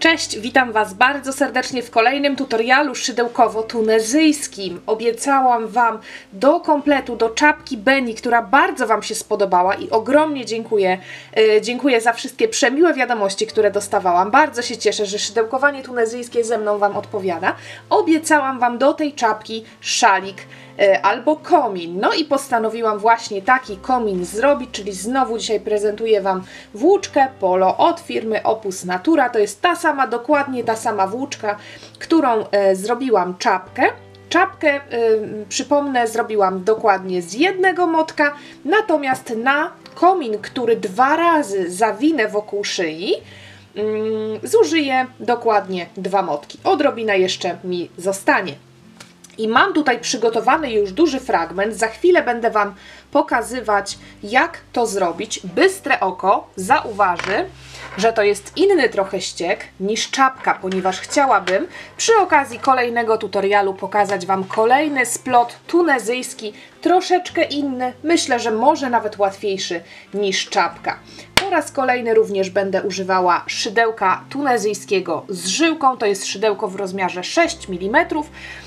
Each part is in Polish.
Cześć, witam Was bardzo serdecznie w kolejnym tutorialu szydełkowo-tunezyjskim. Obiecałam Wam do kompletu, do czapki Beni, która bardzo Wam się spodobała i ogromnie dziękuję za wszystkie przemiłe wiadomości, które dostawałam. Bardzo się cieszę, że szydełkowanie tunezyjskie ze mną Wam odpowiada. Obiecałam Wam do tej czapki szalik albo komin. No i postanowiłam właśnie taki komin zrobić, czyli znowu dzisiaj prezentuję Wam włóczkę Polo od firmy Opus Natura. To jest dokładnie ta sama włóczka, którą zrobiłam czapkę. Czapkę, przypomnę, zrobiłam dokładnie z jednego motka, natomiast na komin, który 2 razy zawinę wokół szyi, zużyję dokładnie 2 motki. Odrobina jeszcze mi zostanie. I mam tutaj przygotowany już duży fragment. Za chwilę będę Wam pokazywać, jak to zrobić. Bystre oko zauważy, że to jest inny trochę ściek niż czapka, ponieważ chciałabym przy okazji kolejnego tutorialu pokazać Wam kolejny splot tunezyjski, troszeczkę inny, myślę, że może nawet łatwiejszy niż czapka. Po raz kolejny również będę używała szydełka tunezyjskiego z żyłką, to jest szydełko w rozmiarze 6 mm,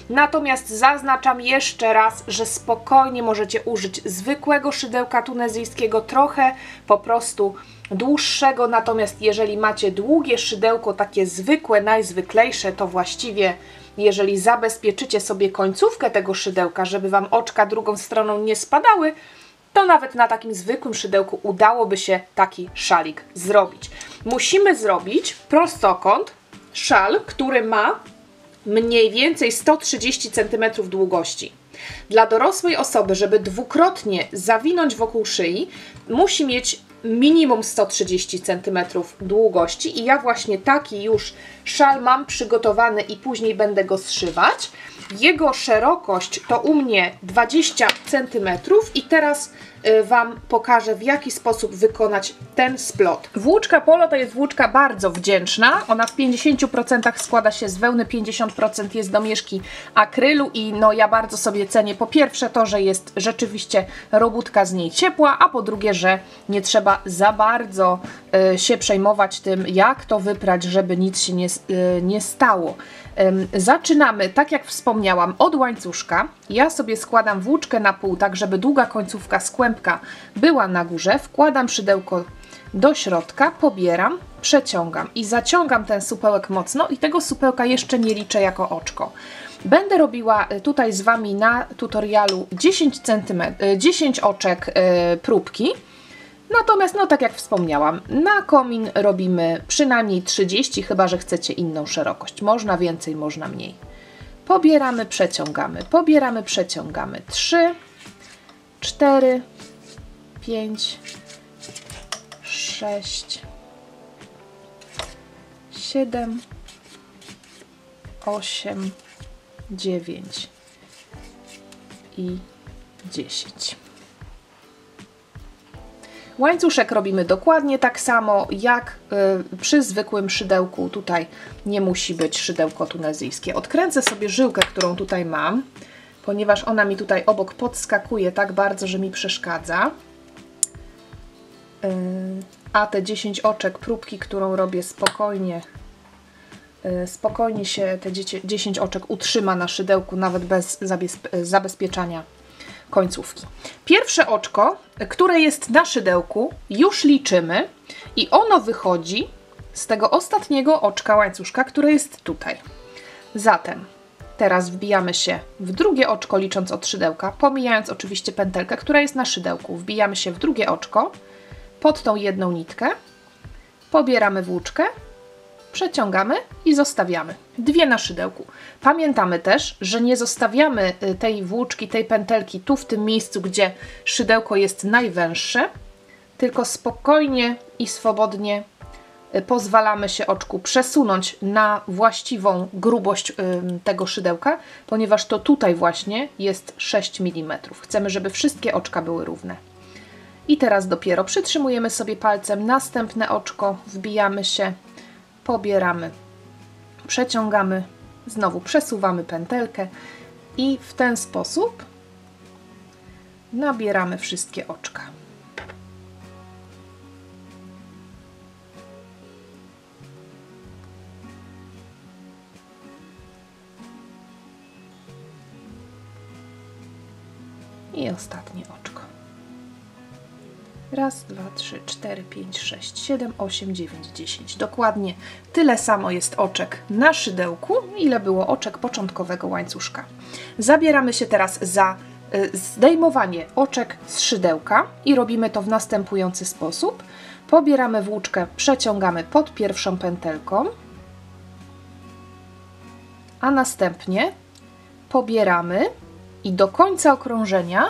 natomiast zaznaczam jeszcze raz, że spokojnie możecie użyć zwykłego szydełka tunezyjskiego, trochę po prostu dłuższego, natomiast jeżeli macie długie szydełko, takie zwykłe, najzwyklejsze, to właściwie jeżeli zabezpieczycie sobie końcówkę tego szydełka, żeby Wam oczka drugą stroną nie spadały, to nawet na takim zwykłym szydełku udałoby się taki szalik zrobić. Musimy zrobić prostokąt, szal, który ma mniej więcej 130 cm długości. Dla dorosłej osoby, żeby dwukrotnie zawinąć wokół szyi, musi mieć minimum 130 cm długości i ja właśnie taki już szal mam przygotowany i później będę go zszywać. Jego szerokość to u mnie 20 cm i teraz Wam pokażę, w jaki sposób wykonać ten splot. Włóczka Polo to jest włóczka bardzo wdzięczna. Ona w 50% składa się z wełny, 50% jest domieszki akrylu i no ja bardzo sobie cenię po pierwsze to, że jest rzeczywiście robótka z niej ciepła, a po drugie, że nie trzeba za bardzo się przejmować tym, jak to wyprać, żeby nic się nie stało. Zaczynamy, tak jak wspomniałam, od łańcuszka. Ja sobie składam włóczkę na pół, tak żeby długa końcówka z kłębka była na górze. Wkładam szydełko do środka, pobieram, przeciągam i zaciągam ten supełek mocno i tego supełka jeszcze nie liczę jako oczko. Będę robiła tutaj z Wami na tutorialu 10 oczek próbki. Natomiast, no tak jak wspomniałam, na komin robimy przynajmniej 30, chyba że chcecie inną szerokość. Można więcej, można mniej. Pobieramy, przeciągamy. 3, 4, 5, 6, 7, 8, 9 i 10. Łańcuszek robimy dokładnie tak samo jak przy zwykłym szydełku. Tutaj nie musi być szydełko tunezyjskie. Odkręcę sobie żyłkę, którą tutaj mam, ponieważ ona mi tutaj obok podskakuje tak bardzo, że mi przeszkadza. A te 10 oczek próbki, którą robię spokojnie się te 10 oczek utrzyma na szydełku, nawet bez zabezpieczania końcówki. Pierwsze oczko, które jest na szydełku, już liczymy i ono wychodzi z tego ostatniego oczka łańcuszka, które jest tutaj. Zatem teraz wbijamy się w drugie oczko, licząc od szydełka, pomijając oczywiście pętelkę, która jest na szydełku. Wbijamy się w drugie oczko, pod tą jedną nitkę, pobieramy włóczkę, przeciągamy i zostawiamy. 2 na szydełku. Pamiętamy też, że nie zostawiamy tej włóczki, tej pętelki tu w tym miejscu, gdzie szydełko jest najwęższe, tylko spokojnie i swobodnie pozwalamy się oczku przesunąć na właściwą grubość tego szydełka, ponieważ to tutaj właśnie jest 6 mm. Chcemy, żeby wszystkie oczka były równe. I teraz dopiero przytrzymujemy sobie palcem następne oczko, wbijamy się, pobieramy, przeciągamy, znowu przesuwamy pętelkę i w ten sposób nabieramy wszystkie oczka. i ostatnie oczko. Raz, 2, 3, 4, 5, 6, 7, 8, 9, 10. Dokładnie tyle samo jest oczek na szydełku, ile było oczek początkowego łańcuszka. Zabieramy się teraz za zdejmowanie oczek z szydełka i robimy to w następujący sposób. Pobieramy włóczkę, przeciągamy pod pierwszą pętelką, a następnie pobieramy i do końca okrążenia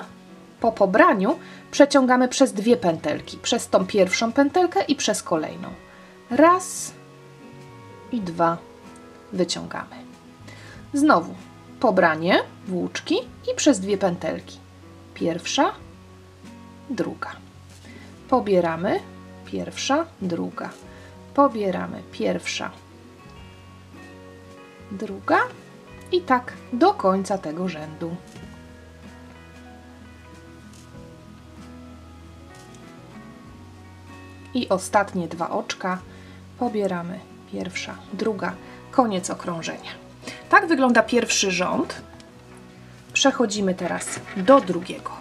po pobraniu przeciągamy przez dwie pętelki, przez tą pierwszą pętelkę i przez kolejną. Raz i dwa wyciągamy. Znowu pobranie włóczki i przez dwie pętelki. Pierwsza, druga. Pobieramy, pierwsza, druga. Pobieramy, pierwsza, druga i tak do końca tego rzędu. I ostatnie dwa oczka pobieramy, pierwsza, druga, koniec okrążenia. Tak wygląda pierwszy rząd. Przechodzimy teraz do drugiego.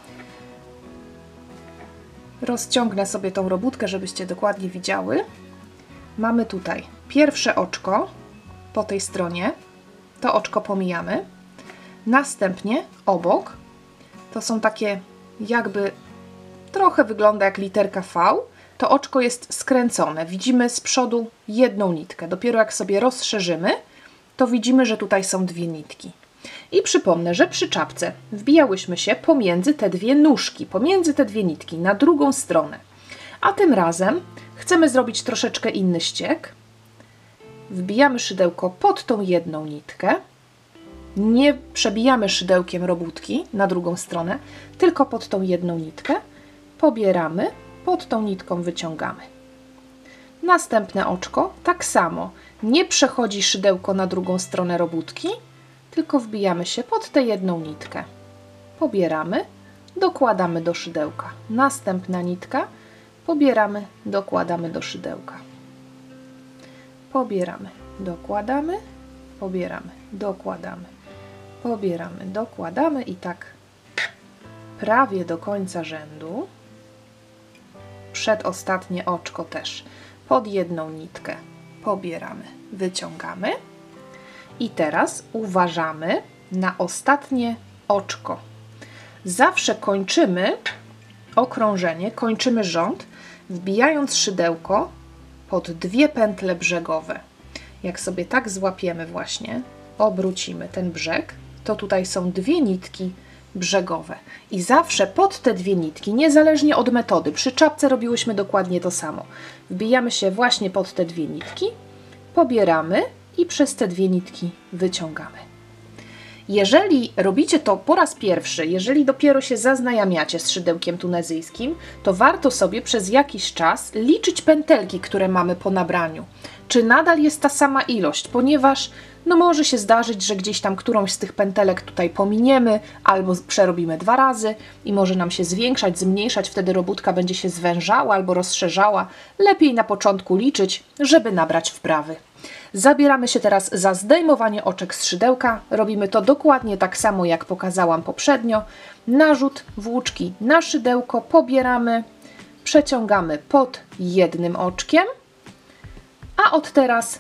Rozciągnę sobie tą robótkę, żebyście dokładnie widziały. Mamy tutaj pierwsze oczko po tej stronie. To oczko pomijamy. Następnie obok. To są takie jakby, trochę wygląda jak literka V. To oczko jest skręcone. Widzimy z przodu jedną nitkę. Dopiero jak sobie rozszerzymy, to widzimy, że tutaj są dwie nitki. I przypomnę, że przy czapce wbijałyśmy się pomiędzy te dwie nóżki, pomiędzy te dwie nitki, na drugą stronę. A tym razem chcemy zrobić troszeczkę inny ściek. Wbijamy szydełko pod tą jedną nitkę. Nie przebijamy szydełkiem robótki na drugą stronę, tylko pod tą jedną nitkę. Pobieramy, pod tą nitką wyciągamy. Następne oczko tak samo. Nie przechodzi szydełko na drugą stronę robótki, tylko wbijamy się pod tę jedną nitkę. Pobieramy, dokładamy do szydełka. Następna nitka, pobieramy, dokładamy do szydełka. Pobieramy, dokładamy, pobieramy, dokładamy, pobieramy, dokładamy i tak prawie do końca rzędu. Przedostatnie oczko też pod jedną nitkę pobieramy, wyciągamy i teraz uważamy na ostatnie oczko. Zawsze kończymy okrążenie, kończymy rząd, wbijając szydełko pod dwie pętle brzegowe. Jak sobie tak złapiemy właśnie, obrócimy ten brzeg, to tutaj są dwie nitki brzegowe. I zawsze pod te dwie nitki, niezależnie od metody, przy czapce robiłyśmy dokładnie to samo. Wbijamy się właśnie pod te dwie nitki, pobieramy i przez te dwie nitki wyciągamy. Jeżeli robicie to po raz pierwszy, jeżeli dopiero się zaznajamiacie z szydełkiem tunezyjskim, to warto sobie przez jakiś czas liczyć pętelki, które mamy po nabraniu. Czy nadal jest ta sama ilość, ponieważ no może się zdarzyć, że gdzieś tam którąś z tych pętelek tutaj pominiemy albo przerobimy dwa razy i może nam się zwiększać, zmniejszać, wtedy robótka będzie się zwężała albo rozszerzała. Lepiej na początku liczyć, żeby nabrać wprawy. Zabieramy się teraz za zdejmowanie oczek z szydełka. Robimy to dokładnie tak samo, jak pokazałam poprzednio. Narzut włóczki na szydełko, pobieramy, przeciągamy pod jednym oczkiem, a od teraz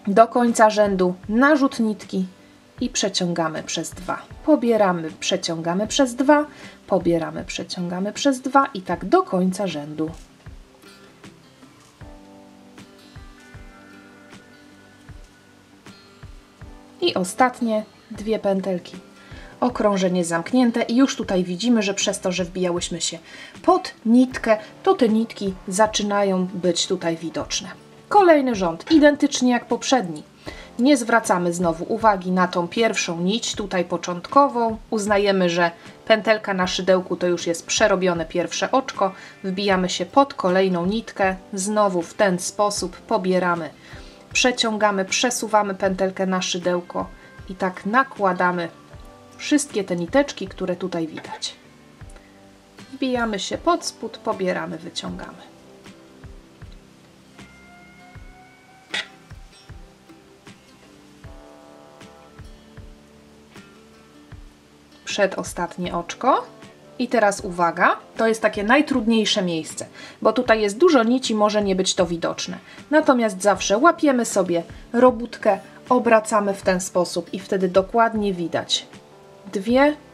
do końca rzędu narzut nitki i przeciągamy przez dwa. Pobieramy, przeciągamy przez dwa, pobieramy, przeciągamy przez dwa i tak do końca rzędu. I ostatnie dwie pętelki. Okrążenie zamknięte i już tutaj widzimy, że przez to, że wbijałyśmy się pod nitkę, to te nitki zaczynają być tutaj widoczne. Kolejny rząd, identycznie jak poprzedni. Nie zwracamy znowu uwagi na tą pierwszą nić, tutaj początkową. Uznajemy, że pętelka na szydełku to już jest przerobione pierwsze oczko. Wbijamy się pod kolejną nitkę. Znowu w ten sposób pobieramy, przeciągamy, przesuwamy pętelkę na szydełko i tak nakładamy wszystkie te niteczki, które tutaj widać. Wbijamy się pod spód, pobieramy, wyciągamy. Przedostatnie oczko I teraz uwaga, to jest takie najtrudniejsze miejsce, bo tutaj jest dużo nici, może nie być to widoczne. Natomiast zawsze łapiemy sobie robótkę, obracamy w ten sposób i wtedy dokładnie widać 2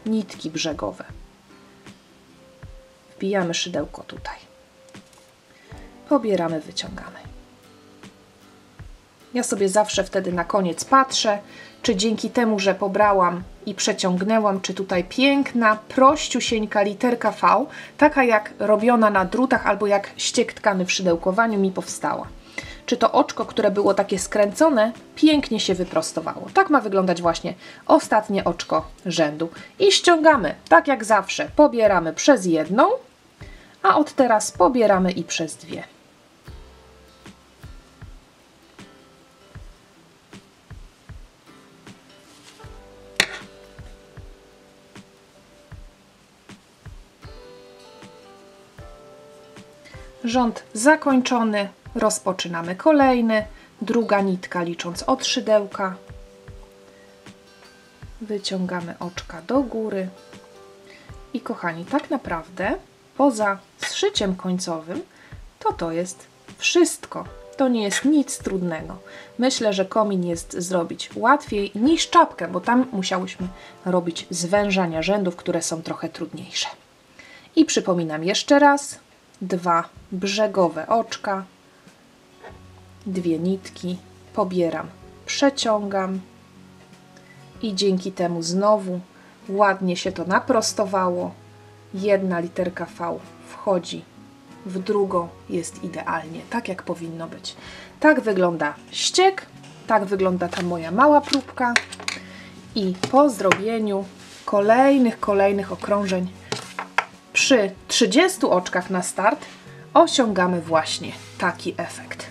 nitki brzegowe. Wbijamy szydełko tutaj. Pobieramy, wyciągamy. Ja sobie zawsze wtedy na koniec patrzę, czy dzięki temu, że pobrałam i przeciągnęłam, czy tutaj piękna, prościusieńka literka V, taka jak robiona na drutach albo jak ściek tkany w szydełkowaniu mi powstała. Czy to oczko, które było takie skręcone, pięknie się wyprostowało. Tak ma wyglądać właśnie ostatnie oczko rzędu. I ściągamy, tak jak zawsze, pobieramy przez jedną, a od teraz pobieramy i przez 2. Rząd zakończony, rozpoczynamy kolejny, druga nitka licząc od szydełka, wyciągamy oczka do góry i kochani, tak naprawdę poza zszyciem końcowym to jest wszystko. To nie jest nic trudnego. Myślę, że komin jest zrobić łatwiej niż czapkę, bo tam musiałyśmy robić zwężania rzędów, które są trochę trudniejsze. I przypominam jeszcze raz, 2 brzegowe oczka, 2 nitki, pobieram, przeciągam i dzięki temu znowu ładnie się to naprostowało. Jedna literka V wchodzi w drugą, jest idealnie, tak jak powinno być. Tak wygląda ściek, tak wygląda ta moja mała próbka i po zrobieniu kolejnych okrążeń przy 30 oczkach na start osiągamy właśnie taki efekt.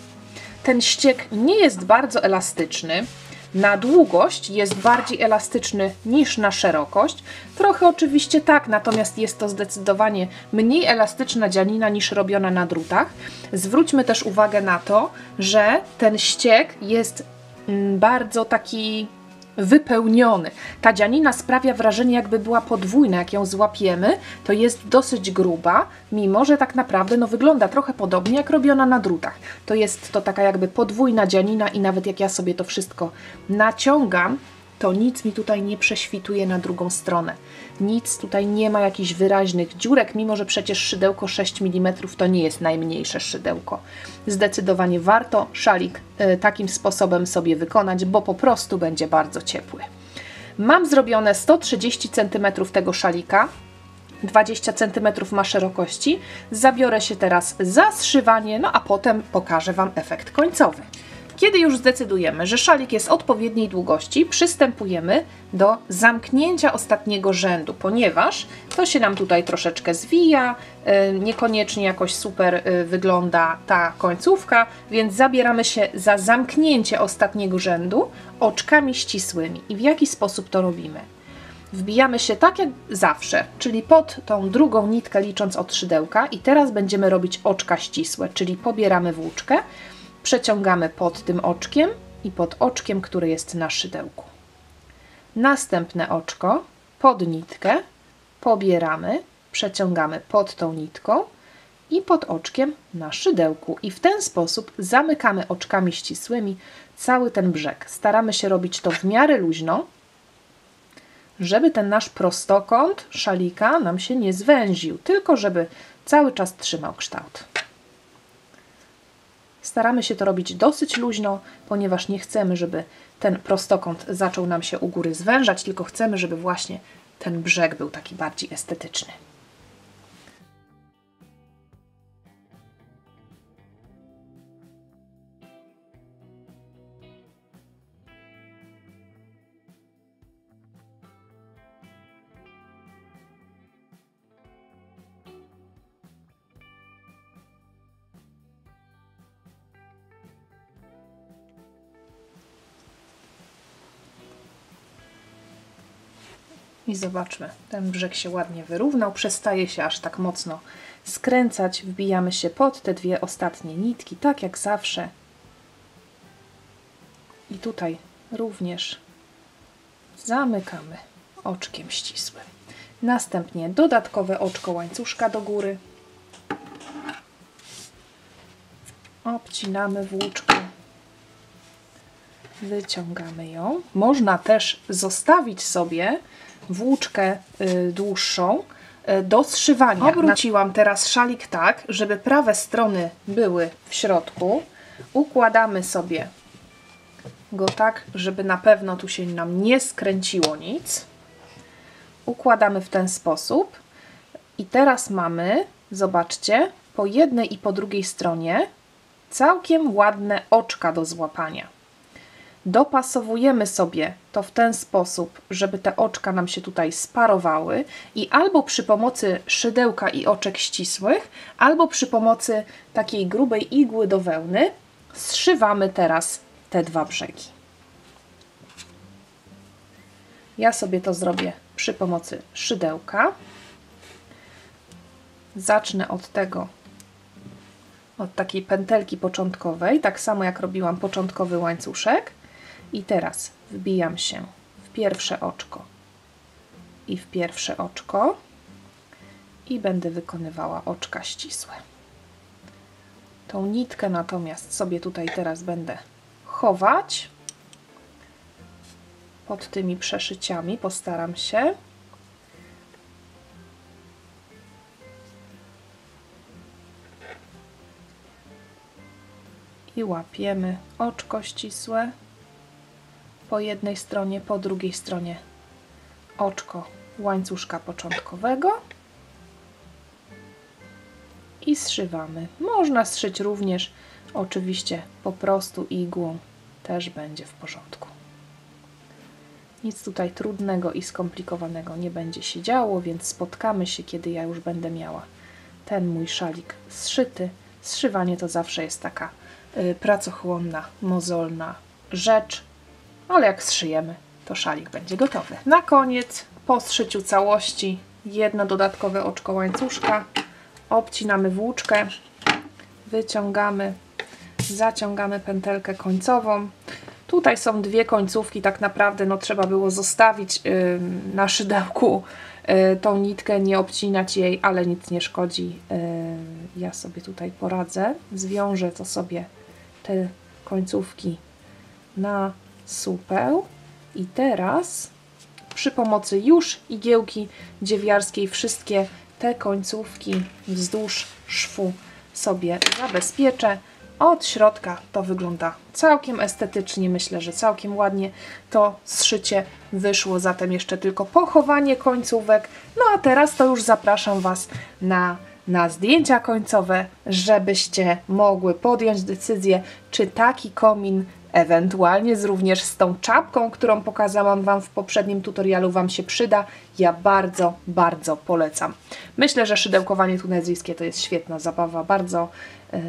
Ten ściek nie jest bardzo elastyczny. Na długość jest bardziej elastyczny niż na szerokość. Trochę oczywiście tak, natomiast jest to zdecydowanie mniej elastyczna dzianina niż robiona na drutach. Zwróćmy też uwagę na to, że ten ściek jest bardzo taki wypełniony. Ta dzianina sprawia wrażenie, jakby była podwójna. Jak ją złapiemy, to jest dosyć gruba, mimo że tak naprawdę wygląda trochę podobnie jak robiona na drutach. To jest to taka jakby podwójna dzianina i nawet jak ja sobie to wszystko naciągam, to nic mi tutaj nie prześwituje na drugą stronę. Nic tutaj nie ma jakichś wyraźnych dziurek, mimo że przecież szydełko 6 mm to nie jest najmniejsze szydełko. Zdecydowanie warto szalik takim sposobem sobie wykonać, bo po prostu będzie bardzo ciepły. Mam zrobione 130 cm tego szalika, 20 cm ma szerokości. Zabiorę się teraz za zszywanie, a potem pokażę Wam efekt końcowy. Kiedy już zdecydujemy, że szalik jest odpowiedniej długości, przystępujemy do zamknięcia ostatniego rzędu, ponieważ to się nam tutaj troszeczkę zwija, niekoniecznie jakoś super wygląda ta końcówka, więc zabieramy się za zamknięcie ostatniego rzędu oczkami ścisłymi. I w jaki sposób to robimy? Wbijamy się tak jak zawsze, czyli pod tą drugą nitkę licząc od szydełka i teraz będziemy robić oczka ścisłe, czyli pobieramy włóczkę, przeciągamy pod tym oczkiem i pod oczkiem, które jest na szydełku. Następne oczko pod nitkę pobieramy, przeciągamy pod tą nitką i pod oczkiem na szydełku. I w ten sposób zamykamy oczkami ścisłymi cały ten brzeg. Staramy się robić to w miarę luźno, żeby ten nasz prostokąt szalika nam się nie zwęził, tylko żeby cały czas trzymał kształt. Staramy się to robić dosyć luźno, ponieważ nie chcemy, żeby ten prostokąt zaczął nam się u góry zwężać, tylko chcemy, żeby właśnie ten brzeg był taki bardziej estetyczny. I zobaczmy, ten brzeg się ładnie wyrównał, przestaje się aż tak mocno skręcać, wbijamy się pod te 2 ostatnie nitki, tak jak zawsze. I tutaj również zamykamy oczkiem ścisłym. Następnie dodatkowe oczko łańcuszka do góry. Obcinamy włóczkę. Wyciągamy ją. Można też zostawić sobie włóczkę dłuższą do zszywania. Obróciłam teraz szalik tak, żeby prawe strony były w środku. Układamy sobie go tak, żeby na pewno tu się nam nie skręciło nic. Układamy w ten sposób. I teraz mamy, zobaczcie, po jednej i po drugiej stronie całkiem ładne oczka do złapania. Dopasowujemy sobie to w ten sposób, żeby te oczka nam się tutaj sparowały i albo przy pomocy szydełka i oczek ścisłych, albo przy pomocy takiej grubej igły do wełny zszywamy teraz te dwa brzegi. Ja sobie to zrobię przy pomocy szydełka. Zacznę od takiej pętelki początkowej, tak samo jak robiłam początkowy łańcuszek. I teraz wbijam się w pierwsze oczko i w pierwsze oczko i będę wykonywała oczka ścisłe. Tą nitkę natomiast sobie tutaj teraz będę chować pod tymi przeszyciami, postaram się. I łapiemy oczko ścisłe po jednej stronie, po drugiej stronie oczko łańcuszka początkowego i zszywamy. Można zszyć również oczywiście po prostu igłą, też będzie w porządku. Nic tutaj trudnego i skomplikowanego nie będzie się działo, więc spotkamy się, kiedy ja już będę miała ten mój szalik zszyty. Zszywanie to zawsze jest taka pracochłonna, mozolna rzecz, ale jak zszyjemy, to szalik będzie gotowy. Na koniec, po zszyciu całości, jedno dodatkowe oczko łańcuszka, obcinamy włóczkę, wyciągamy, zaciągamy pętelkę końcową. Tutaj są dwie końcówki, tak naprawdę no, trzeba było zostawić na szydełku tą nitkę, nie obcinać jej, ale nic nie szkodzi. Ja sobie tutaj poradzę. Zwiążę to sobie te końcówki na supeł i teraz przy pomocy już igiełki dziewiarskiej wszystkie te końcówki wzdłuż szwu sobie zabezpieczę. Od środka to wygląda całkiem estetycznie, myślę, że całkiem ładnie to zszycie wyszło, zatem jeszcze tylko pochowanie końcówek. No a teraz to już zapraszam Was na zdjęcia końcowe, żebyście mogły podjąć decyzję, czy taki komin, ewentualnie również z tą czapką, którą pokazałam Wam w poprzednim tutorialu, Wam się przyda. Ja bardzo, bardzo polecam. Myślę, że szydełkowanie tunezyjskie to jest świetna zabawa,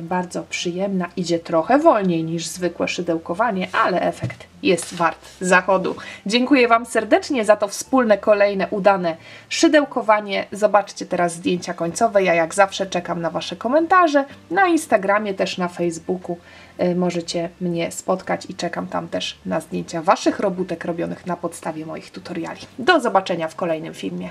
bardzo przyjemna. Idzie trochę wolniej niż zwykłe szydełkowanie, ale efekt jest wart zachodu. Dziękuję Wam serdecznie za to wspólne, kolejne, udane szydełkowanie. Zobaczcie teraz zdjęcia końcowe. Ja jak zawsze czekam na Wasze komentarze. Na Instagramie, też na Facebooku możecie mnie spotkać i czekam tam też na zdjęcia Waszych robótek robionych na podstawie moich tutoriali. Do zobaczenia w kolejnym filmie.